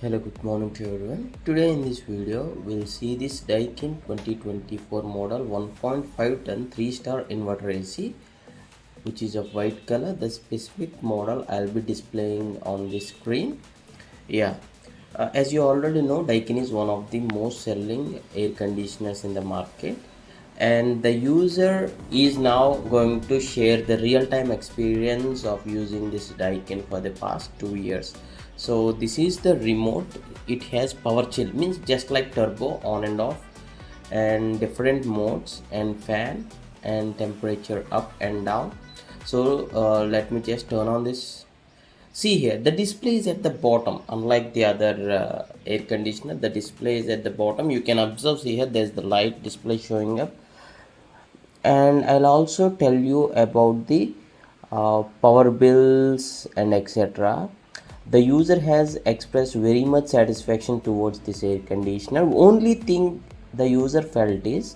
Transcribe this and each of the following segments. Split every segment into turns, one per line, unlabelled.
Hello, good morning to everyone. Today in this video, we'll see this Daikin 2024 model 1.5 ton 3-star inverter AC, which is of white color. The specific model I'll be displaying on the screen. As you already know, Daikin is one of the most selling air conditioners in the market, and the user is now going to share the real-time experience of using this Daikin for the past 2 years. So this is the remote. It has power chill, means just like turbo, on and off, and different modes, and fan and temperature up and down. So let me just turn on this. See here, the display is at the bottom. Unlike the other air conditioner, the display is at the bottom. You can observe, see here, there's the light display showing up. And I'll also tell you about the power bills and etc. The user has expressed very much satisfaction towards this air conditioner. Only thing the user felt is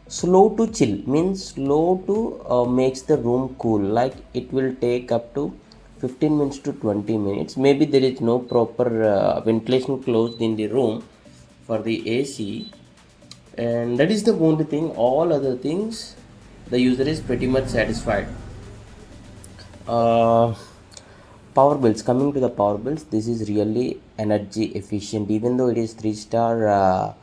slow to chill, means slow to makes the room cool, like it will take up to 15 minutes to 20 minutes. Maybe there is no proper ventilation closed in the room for the AC, and that is the only thing. All other things the user is pretty much satisfied. Power bills, coming to the power bills, this is really energy efficient. Even though it is 3-star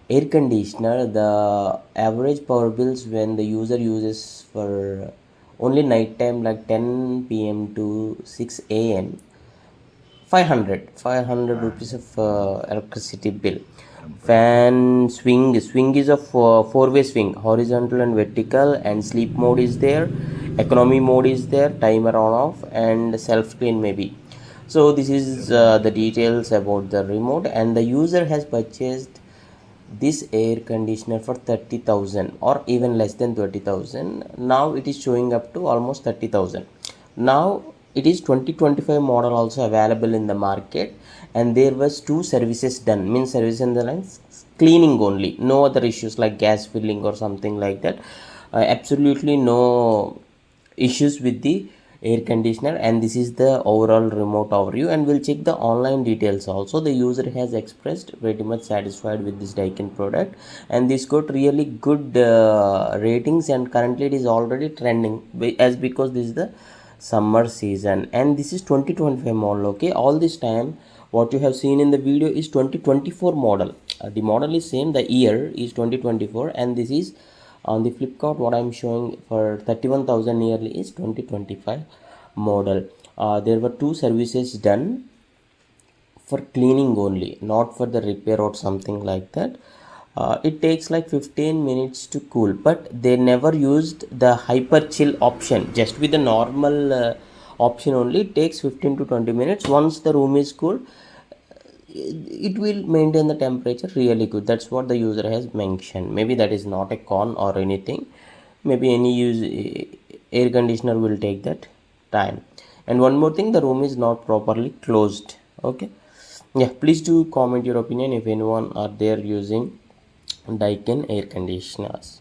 air conditioner, the average power bills when the user uses for only night time, like 10 p.m. to 6 a.m., 500 rupees of electricity bill. Fan swing is a four-way swing, horizontal and vertical, and sleep mode is there, economy mode is there, timer on off, and self clean maybe. So this is the details about the remote, and the user has purchased this air conditioner for 30,000 or even less than 30,000. Now it is showing up to almost 30,000. Now it is 2025 model also available in the market, and there was 2 services done, means service in the lines cleaning only, no other issues like gas filling or something like that. Absolutely no issues with the air conditioner. And this is the overall remote overview, and we'll check the online details also. The user has expressed pretty much satisfied with this Daikin product, and this got really good ratings, and currently it is already trending because this is the summer season, and this is 2025 model. Okay, all this time what you have seen in the video is 2024 model. The model is same, the year is 2024, and this is on the Flipkart what I'm showing for 31,000 nearly is 2025 model. There were 2 services done for cleaning only, not for the repair or something like that. It takes like 15 minutes to cool, but they never used the hyper chill option. Just with the normal option only, it takes 15 to 20 minutes. Once the room is cool, it will maintain the temperature really good. That's what the user has mentioned. Maybe that is not a con or anything. Maybe any air conditioner will take that time. And one more thing, the room is not properly closed. Okay, yeah, please do comment your opinion if anyone are there using Daikin air conditioners.